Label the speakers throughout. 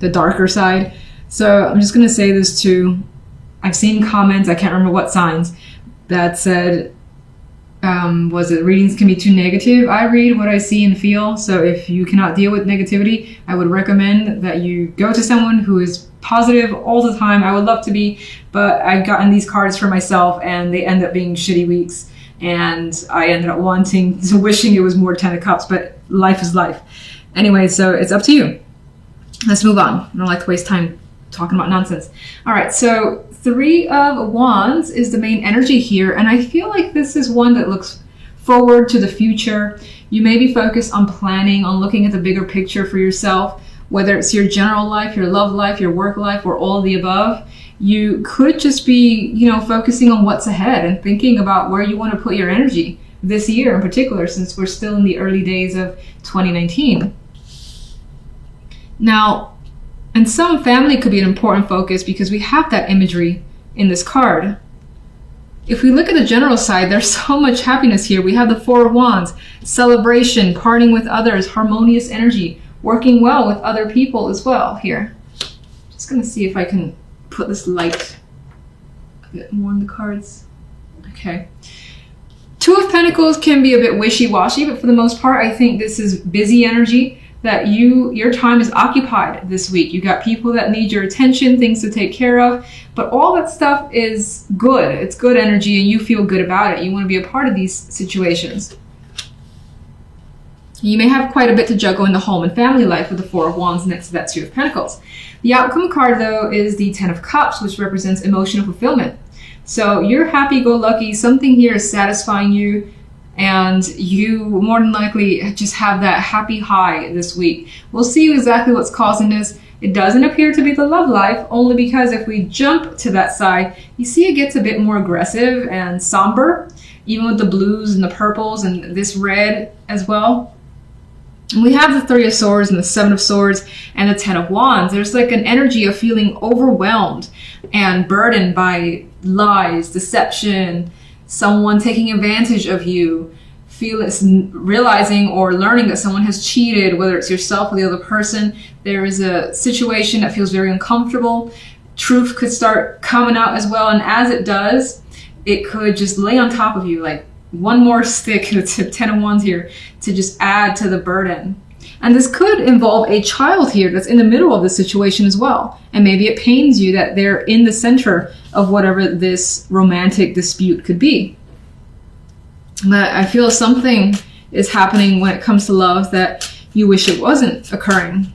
Speaker 1: the darker side. So I'm just going to say this too. I've seen comments, I can't remember what signs, that said, was it readings can be too negative? I read what I see and feel. So if you cannot deal with negativity, I would recommend that you go to someone who is positive all the time. I would love to be, but I've gotten these cards for myself and they end up being shitty weeks. And I ended up wishing it was more 10 of Cups, but life is life. Anyway, so it's up to you. Let's move on. I don't like to waste time talking about nonsense. All right, so 3 of Wands is the main energy here, and I feel like this is one that looks forward to the future. You may be focused on planning, on looking at the bigger picture for yourself, whether it's your general life, your love life, your work life, or all of the above. You could just be, focusing on what's ahead and thinking about where you want to put your energy this year in particular, since we're still in the early days of 2019. Now, and some family could be an important focus because we have that imagery in this card. If we look at the general side, there's so much happiness here. We have the 4 of Wands, celebration, parting with others, harmonious energy, working well with other people as well here. Just gonna see if I can put this light a bit more on the cards. Okay. 2 of Pentacles can be a bit wishy-washy, but for the most part, I think this is busy energy, that your time is occupied this week. You got people that need your attention, things to take care of, but all that stuff is good. It's good energy and you feel good about it. You want to be a part of these situations. You may have quite a bit to juggle in the home and family life with the 4 of Wands next to that 2 of Pentacles. The outcome card, though, is the 10 of Cups, which represents emotional fulfillment. So you're happy-go-lucky. Something here is satisfying you, and you more than likely just have that happy high this week. We'll see exactly what's causing this. It doesn't appear to be the love life, only because if we jump to that side, you see it gets a bit more aggressive and somber, even with the blues and the purples and this red as well. And we have the 3 of Swords and the 7 of Swords and the 10 of Wands. There's like an energy of feeling overwhelmed and burdened by lies, deception, someone taking advantage of you, realizing or learning that someone has cheated, whether it's yourself or the other person. There is a situation that feels very uncomfortable. Truth could start coming out as well, and as it does, it could just lay on top of you like one more stick, the 10 of Wands here, to just add to the burden. And this could involve a child here that's in the middle of the situation as well. And maybe it pains you that they're in the center of whatever this romantic dispute could be. But I feel something is happening when it comes to love that you wish it wasn't occurring.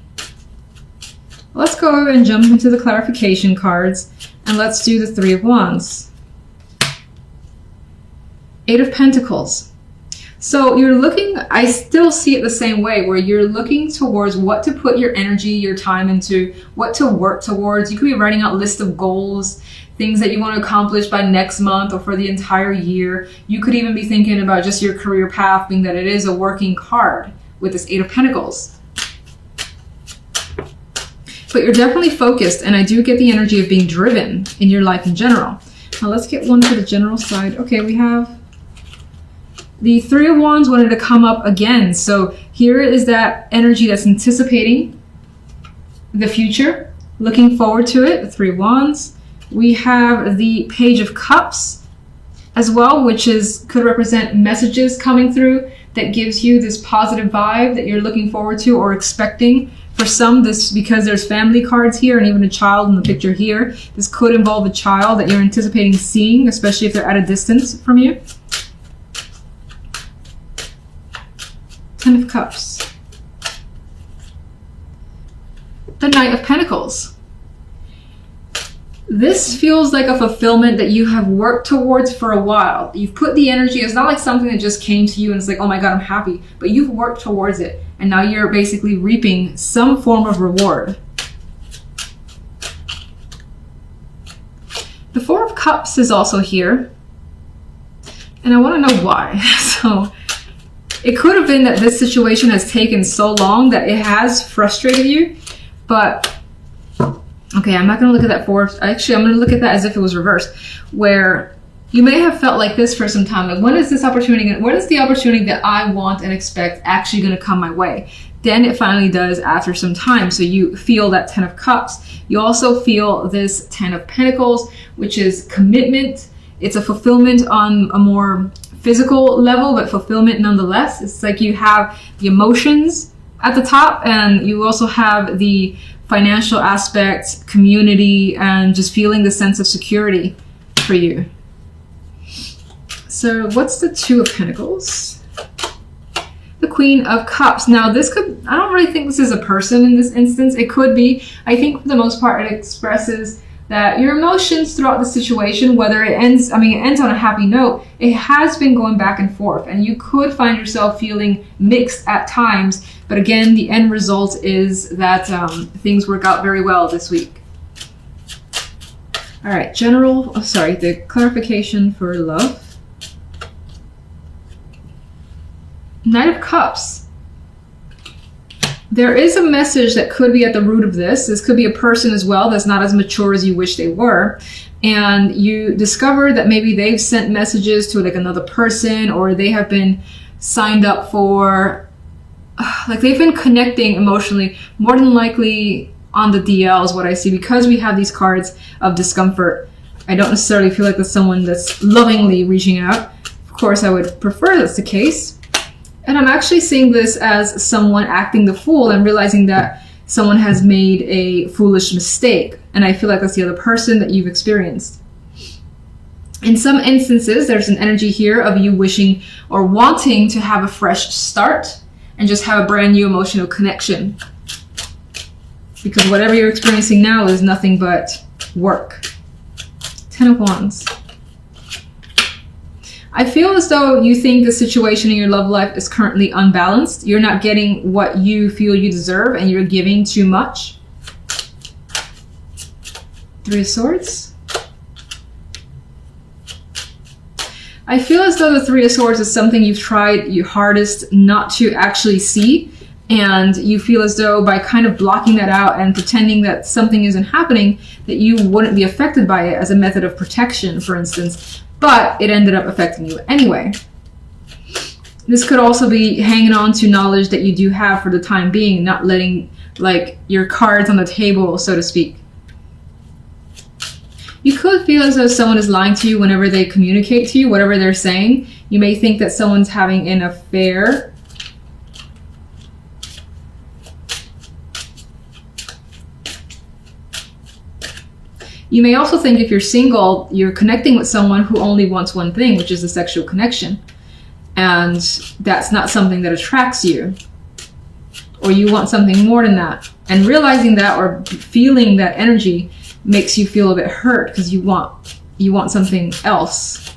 Speaker 1: Let's go over and jump into the clarification cards, and let's do the 3 of Wands. 8 of Pentacles. So you're looking, I still see it the same way, where you're looking towards what to put your energy, your time into, what to work towards. You could be writing out a list of goals, things that you want to accomplish by next month or for the entire year. You could even be thinking about just your career path, being that it is a working card with this 8 of Pentacles. But you're definitely focused, and I do get the energy of being driven in your life in general. Now let's get one for the general side. Okay, we have the 3 of Wands wanted to come up again. So here is that energy that's anticipating the future, looking forward to it, the 3 of Wands. We have the Page of Cups as well, which could represent messages coming through that gives you this positive vibe that you're looking forward to or expecting. For some, this, because there's family cards here and even a child in the picture here, this could involve a child that you're anticipating seeing, especially if they're at a distance from you. 10 of Cups. The Knight of Pentacles. This feels like a fulfillment that you have worked towards for a while. You've put the energy, it's not like something that just came to you and it's like, oh my God, I'm happy. But you've worked towards it. And now you're basically reaping some form of reward. The 4 of Cups is also here. And I want to know why. So it could have been that this situation has taken so long that it has frustrated you. But okay, I'm not going to look at that 4. Actually, I'm going to look at that as if it was reversed, where you may have felt like this for some time. Like, when is this opportunity? When is the opportunity that I want and expect actually going to come my way? then it finally does after some time. So you feel that 10 of Cups. You also feel this 10 of Pentacles, which is commitment. It's a fulfillment on a more physical level, but fulfillment nonetheless. It's like you have the emotions at the top, and you also have the financial aspect, community, and just feeling the sense of security for you. So what's the 2 of Pentacles? The Queen of Cups. Now this could, I don't really think this is a person in this instance. It could be. I think for the most part it expresses that your emotions throughout the situation, whether it ends, it ends on a happy note, it has been going back and forth, and you could find yourself feeling mixed at times. But again, the end result is that things work out very well this week. All right, the clarification for love. Knight of Cups. There is a message that could be at the root of this. This could be a person as well that's not as mature as you wish they were. And you discover that maybe they've sent messages to like another person, or they have been signed up for, like they've been connecting emotionally, more than likely on the DL is what I see, because we have these cards of discomfort. I don't necessarily feel like that's someone that's lovingly reaching out. Of course, I would prefer that's the case. And I'm actually seeing this as someone acting the fool and realizing that someone has made a foolish mistake. And I feel like that's the other person that you've experienced. In some instances, there's an energy here of you wishing or wanting to have a fresh start and just have a brand new emotional connection. Because whatever you're experiencing now is nothing but work. 10 of Wands. I feel as though you think the situation in your love life is currently unbalanced. You're not getting what you feel you deserve, and you're giving too much. 3 of Swords. I feel as though the 3 of Swords is something you've tried your hardest not to actually see, and you feel as though by kind of blocking that out and pretending that something isn't happening, that you wouldn't be affected by it as a method of protection, for instance. But it ended up affecting you anyway. This could also be hanging on to knowledge that you do have for the time being, not letting like your cards on the table, so to speak. You could feel as though someone is lying to you whenever they communicate to you, whatever they're saying. You may think that someone's having an affair. You may also think if you're single, you're connecting with someone who only wants one thing, which is a sexual connection. And that's not something that attracts you. Or you want something more than that. And realizing that or feeling that energy makes you feel a bit hurt because you want something else.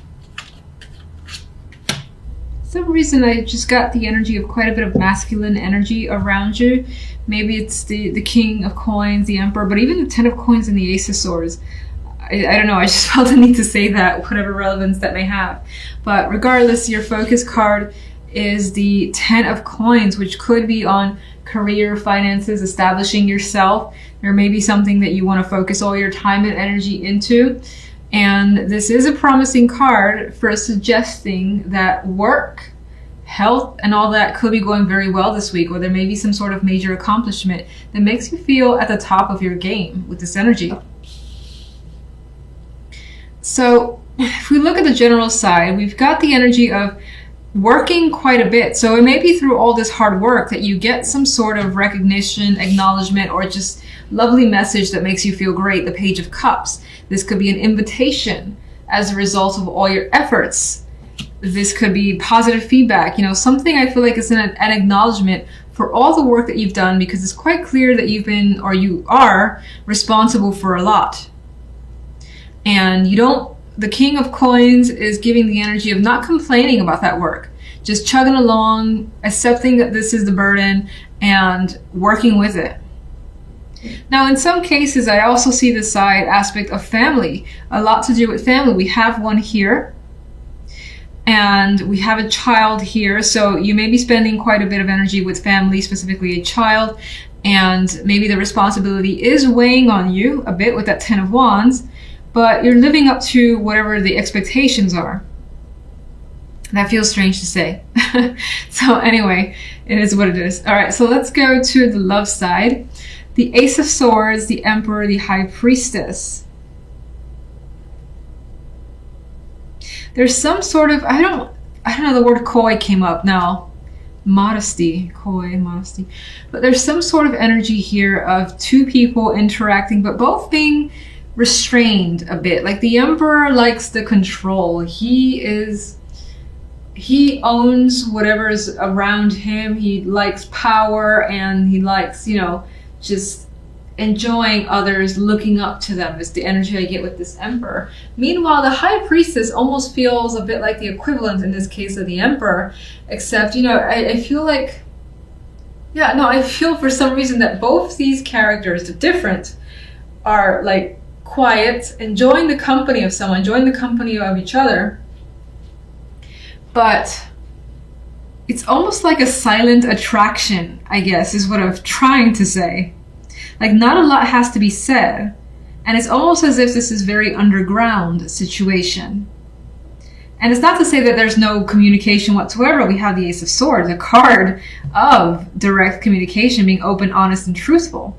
Speaker 1: For some reason I just got the energy of quite a bit of masculine energy around you. Maybe it's the King of Coins, the Emperor, but even the 10 of Coins and the Ace of Swords. I don't know, I just felt the need to say that, whatever relevance that may have. But regardless, your focus card is the 10 of Coins, which could be on career, finances, establishing yourself. There may be something that you want to focus all your time and energy into. And this is a promising card for suggesting that work, health, and all that could be going very well this week, or there may be some sort of major accomplishment that makes you feel at the top of your game with this energy. So if we look at the general side, we've got the energy of working quite a bit. So it may be through all this hard work that you get some sort of recognition, acknowledgement, or just lovely message that makes you feel great. The Page of Cups. This could be an invitation as a result of all your efforts. This could be positive feedback, something I feel like is an acknowledgement for all the work that you've done, because it's quite clear that you've been, or you are, responsible for a lot. And the King of Coins is giving the energy of not complaining about that work, just chugging along, accepting that this is the burden, and working with it. Now, in some cases, I also see the side aspect of family, a lot to do with family. We have one here. And we have a child here, so you may be spending quite a bit of energy with family, specifically a child, and maybe the responsibility is weighing on you a bit with that 10 of Wands, but you're living up to whatever the expectations are. That feels strange to say. So anyway, It is what it is. All right, so let's go to the love side. The Ace of Swords, the Emperor, the High Priestess. There's some sort of, I don't know, the word coy came up now. Modesty, coy, modesty. But there's some sort of energy here of two people interacting, but both being restrained a bit. Like the Emperor likes the control. He owns whatever is around him. He likes power, and he likes, just enjoying others, looking up to them is the energy I get with this Emperor. Meanwhile, the High Priestess almost feels a bit like the equivalent in this case of the Emperor, except, I feel like, I feel for some reason that both these characters, the different, are like quiet, enjoying the company of someone, enjoying the company of each other. But it's almost like a silent attraction, I guess, is what I'm trying to say. Like, not a lot has to be said. And it's almost as if this is very underground situation. And it's not to say that there's no communication whatsoever. We have the Ace of Swords, a card of direct communication, being open, honest, and truthful.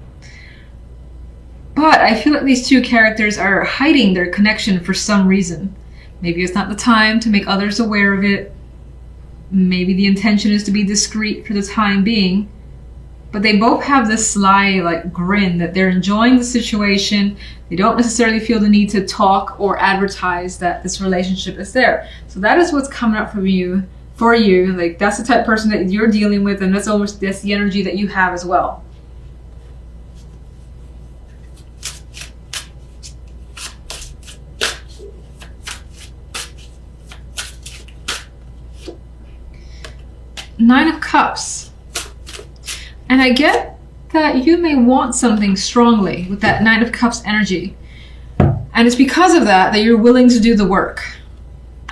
Speaker 1: But I feel like these two characters are hiding their connection for some reason. Maybe it's not the time to make others aware of it. Maybe the intention is to be discreet for the time being. But they both have this sly, grin that they're enjoying the situation. They don't necessarily feel the need to talk or advertise that this relationship is there. So that is what's coming up for you. Like, that's the type of person that you're dealing with, and that's the energy that you have as well. Nine of Cups. And I get that you may want something strongly with that Nine of Cups energy. And it's because of that you're willing to do the work,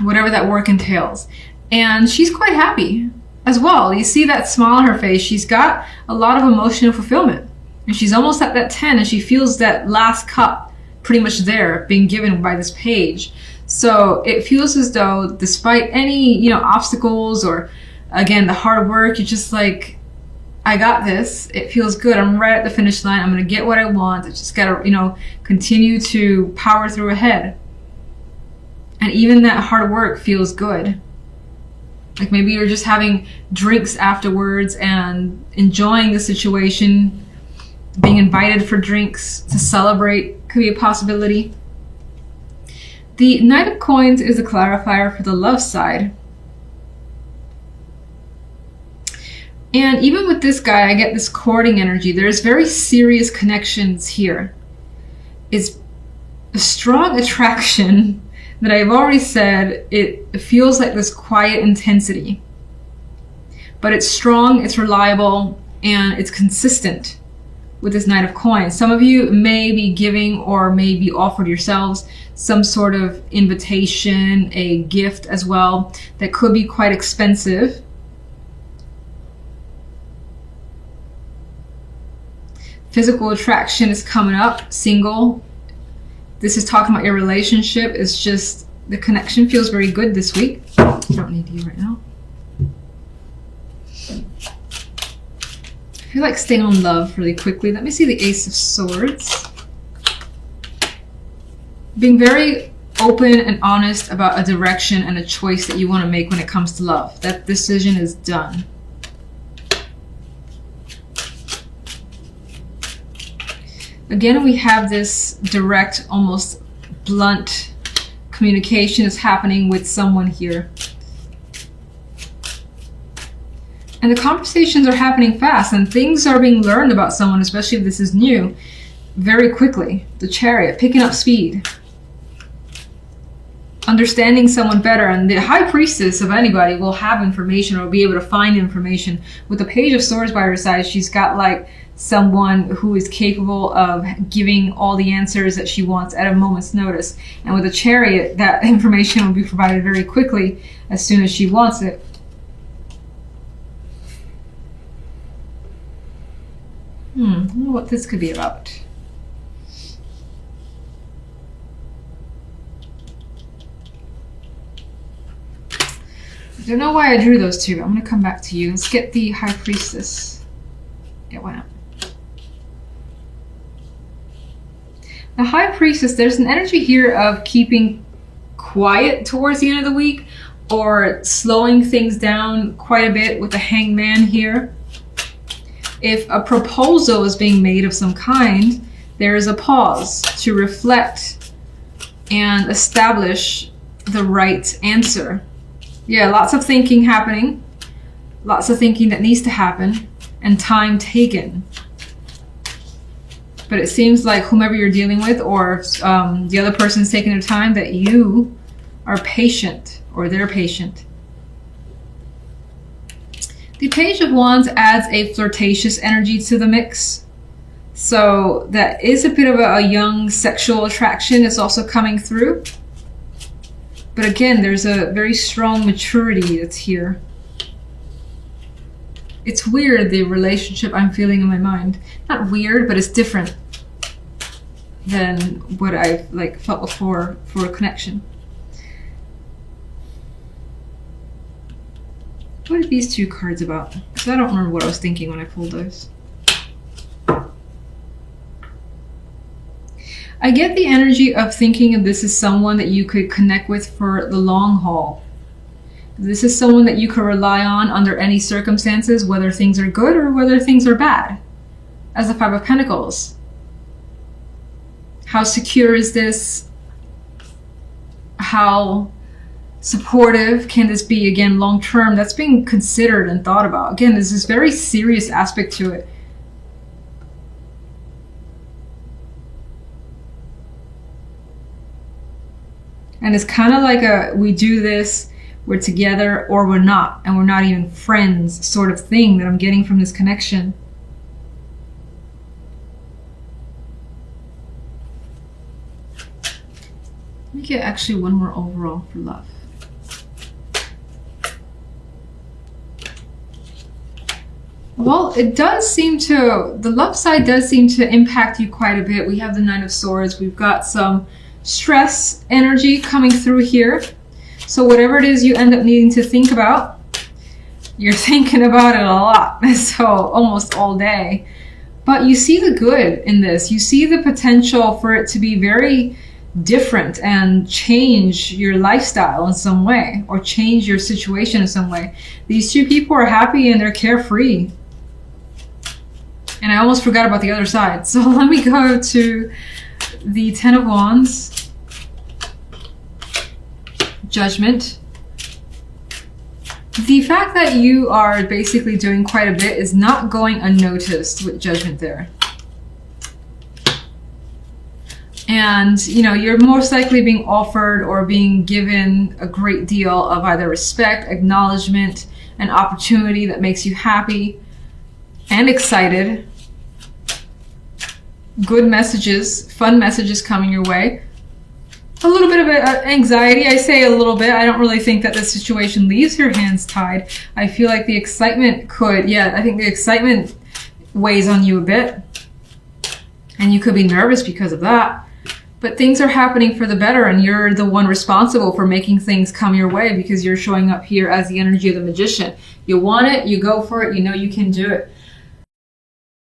Speaker 1: whatever that work entails. And she's quite happy as well. You see that smile on her face. She's got a lot of emotional fulfillment. And she's almost at that 10, and she feels that last cup pretty much there being given by this page. So it feels as though despite any, obstacles or, again, the hard work, you're just like, I got this. It feels good. I'm right at the finish line. I'm going to get what I want. I just got to, continue to power through ahead. And even that hard work feels good. Like maybe you're just having drinks afterwards and enjoying the situation. Being invited for drinks to celebrate could be a possibility. The Knight of Coins is a clarifier for the love side. And even with this guy, I get this courting energy. There's very serious connections here. It's a strong attraction that I've already said. It feels like this quiet intensity. But it's strong, it's reliable, and it's consistent with this Knight of Coins. Some of you may be giving or may be offered yourselves some sort of invitation, a gift as well, that could be quite expensive. Physical attraction is coming up, single. This is talking about your relationship. It's just, the connection feels very good this week. I don't need you right now. I feel like staying on love really quickly. Let me see the Ace of Swords. Being very open and honest about a direction and a choice that you want to make when it comes to love. That decision is done. Again, we have this direct, almost blunt communication is happening with someone here. And the conversations are happening fast, and things are being learned about someone, especially if this is new, very quickly. The Chariot, picking up speed. Understanding someone better, and the High Priestess of anybody will have information or be able to find information. With the Page of Swords by her side, she's got like someone who is capable of giving all the answers that she wants at a moment's notice. And with the Chariot, that information will be provided very quickly as soon as she wants it. I don't know what this could be about. Don't know why I drew those two. I'm going to come back to you. Let's get the High Priestess. Yeah, why not? The High Priestess, there's an energy here of keeping quiet towards the end of the week, or slowing things down quite a bit with the Hangman here. If a proposal is being made of some kind, there is a pause to reflect and establish the right answer. Yeah, lots of thinking happening, lots of thinking that needs to happen, and time taken. But it seems like whomever you're dealing with, or the other person's taking their time, that you are patient, or they're patient. The Page of Wands adds a flirtatious energy to the mix. So that is a bit of a young sexual attraction that's also coming through. But again, there's a very strong maturity that's here. It's weird, the relationship I'm feeling in my mind. Not weird, but it's different than what I've felt before for a connection. What are these two cards about? Because I don't remember what I was thinking when I pulled those. I get the energy of thinking of this as someone that you could connect with for the long haul. This is someone that you could rely on under any circumstances, whether things are good or whether things are bad. As the Five of Pentacles. How secure is this? How supportive can this be, again, long term? That's being considered and thought about. Again, there's this very serious aspect to it. And it's kind of like we do this, we're together, or we're not, and we're not even friends sort of thing that I'm getting from this connection. Let me get actually one more overall for love. Well, it does seem to, the love side does seem to impact you quite a bit. We have the Nine of Swords. We've got some stress energy coming through here. So whatever it is you end up needing to think about, you're thinking about it a lot. So almost all day. But you see the good in this. You see the potential for it to be very different and change your lifestyle in some way, or change your situation in some way. These two people are happy and they're carefree. And I almost forgot about the other side. So let me go to the Ten of Wands, Judgment. The fact that you are basically doing quite a bit is not going unnoticed with Judgment there. And, you know, you're most likely being offered or being given a great deal of either respect, acknowledgement, an opportunity that makes you happy and excited. Good messages, fun messages coming your way. A little bit of anxiety. I say a little bit. I don't really think that the situation leaves your hands tied. I feel like the excitement could, I think the excitement weighs on you a bit. And you could be nervous because of that. But things are happening for the better, and you're the one responsible for making things come your way because you're showing up here as the energy of the Magician. You want it, you go for it, you know you can do it.